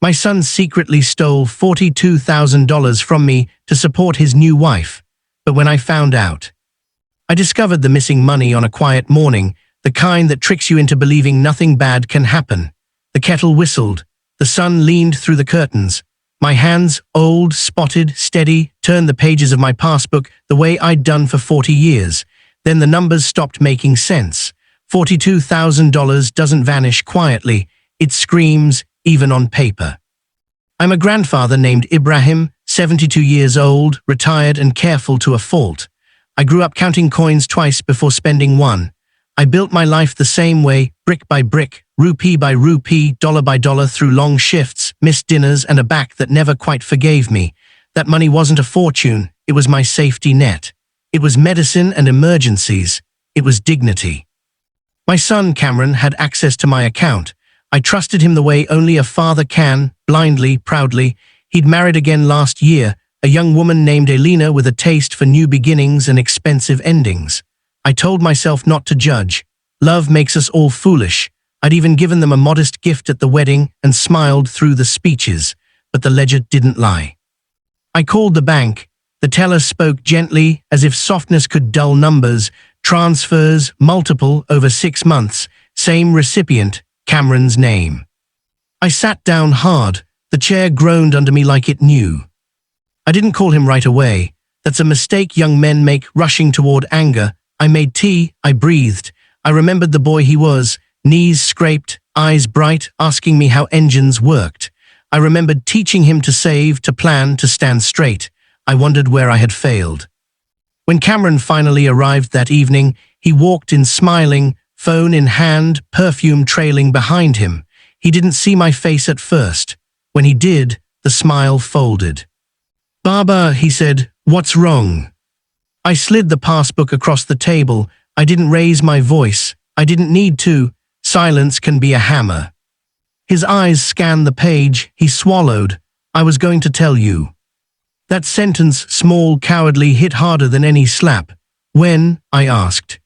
My son secretly stole $42,000 from me to support his new wife, but when I found out, I discovered the missing money on a quiet morning, the kind that tricks you into believing nothing bad can happen. The kettle whistled. The sun leaned through the curtains. My hands, old, spotted, steady, turned the pages of my passbook the way I'd done for 40 years. Then the numbers stopped making sense. $42,000 doesn't vanish quietly. It screams, even on paper. I'm a grandfather named Ibrahim, 72 years old, retired and careful to a fault. I grew up counting coins twice before spending one. I built my life the same way, brick by brick, rupee by rupee, dollar by dollar, through long shifts, missed dinners, and a back that never quite forgave me. That money wasn't a fortune, it was my safety net. It was medicine and emergencies. It was dignity. My son, Cameron, had access to my account. I trusted him the way only a father can, blindly, proudly. He'd married again last year, a young woman named Elena with a taste for new beginnings and expensive endings. I told myself not to judge. Love makes us all foolish. I'd even given them a modest gift at the wedding and smiled through the speeches, but the ledger didn't lie. I called the bank. The teller spoke gently, as if softness could dull numbers. Transfers, multiple, over 6 months. Same recipient, Cameron's name. I sat down hard. The chair groaned under me like it knew. I didn't call him right away. That's a mistake young men make, rushing toward anger. I made tea, I breathed. I remembered the boy he was, knees scraped, eyes bright, asking me how engines worked. I remembered teaching him to save, to plan, to stand straight. I wondered where I had failed. When Cameron finally arrived that evening, he walked in smiling, phone in hand, perfume trailing behind him. He didn't see my face at first. When he did, the smile folded. "Baba," he said, "what's wrong?" I slid the passbook across the table. I didn't raise my voice. I didn't need to. Silence can be a hammer. His eyes scanned the page. He swallowed. "I was going to tell you." That sentence, small, cowardly, hit harder than any slap. "When?" I asked.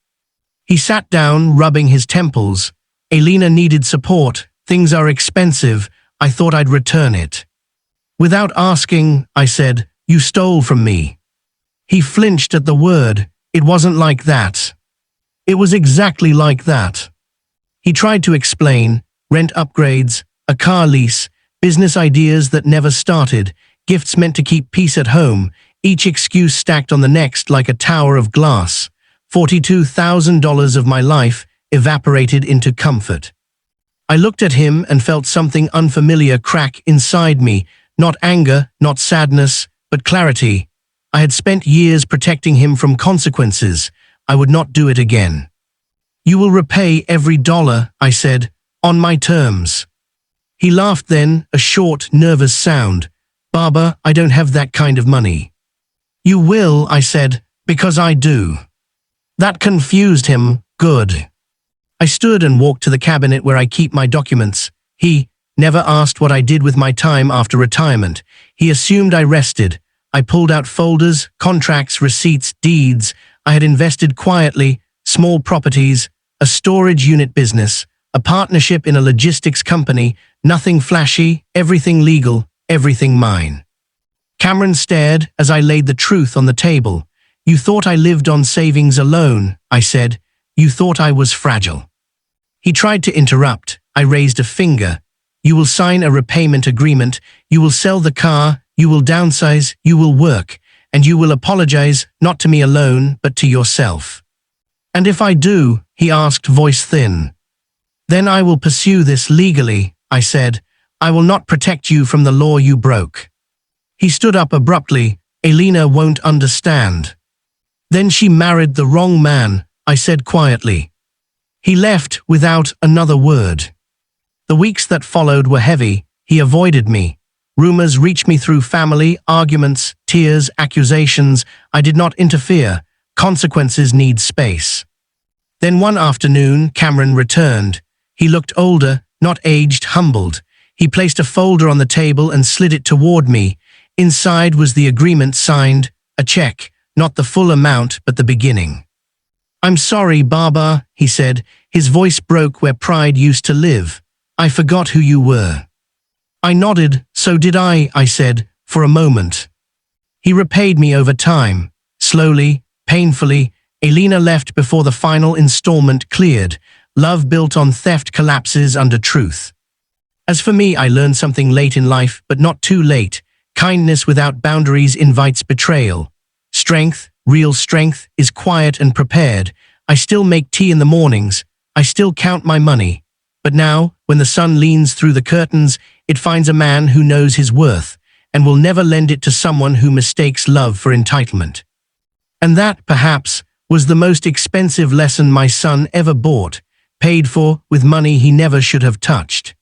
He sat down, rubbing his temples. "Elena needed support. Things are expensive. I thought I'd return it." "Without asking," I said, "you stole from me." He flinched at the word. "It wasn't like that." "It was exactly like that." He tried to explain: rent upgrades, a car lease, business ideas that never started, gifts meant to keep peace at home, each excuse stacked on the next like a tower of glass. $42,000 of my life evaporated into comfort. I looked at him and felt something unfamiliar crack inside me, not anger, not sadness, but clarity. I had spent years protecting him from consequences. I would not do it again. "You will repay every dollar," I said, "on my terms." He laughed then, a short, nervous sound. "Baba, I don't have that kind of money." "You will," I said, "because I do." That confused him. Good. I stood and walked to the cabinet where I keep my documents. He never asked what I did with my time after retirement. He assumed I rested. I pulled out folders, contracts, receipts, deeds. I had invested quietly, small properties, a storage unit business, a partnership in a logistics company, nothing flashy, everything legal, everything mine. Cameron stared as I laid the truth on the table. "You thought I lived on savings alone," I said. "You thought I was fragile." He tried to interrupt. I raised a finger. "You will sign a repayment agreement. You will sell the car. You will downsize. You will work. And you will apologize, not to me alone, but to yourself." "And if I do?" he asked, voice thin. "Then I will pursue this legally," I said. "I will not protect you from the law you broke." He stood up abruptly. "Elena won't understand." "Then she married the wrong man," I said quietly. He left without another word. The weeks that followed were heavy. He avoided me. Rumors reached me through family, arguments, tears, accusations. I did not interfere. Consequences need space. Then one afternoon, Cameron returned. He looked older, not aged, humbled. He placed a folder on the table and slid it toward me. Inside was the agreement signed, a check, not the full amount, but the beginning. "I'm sorry, Baba," he said. His voice broke where pride used to live. "I forgot who you were." I nodded. So did I said, for a moment. He repaid me over time. Slowly, painfully, Elena left before the final installment cleared. Love built on theft collapses under truth. As for me, I learned something late in life, but not too late. Kindness without boundaries invites betrayal. Strength, real strength, is quiet and prepared. I still make tea in the mornings. I still count my money. But now, when the sun leans through the curtains, it finds a man who knows his worth and will never lend it to someone who mistakes love for entitlement. And that, perhaps, was the most expensive lesson my son ever bought, paid for with money he never should have touched.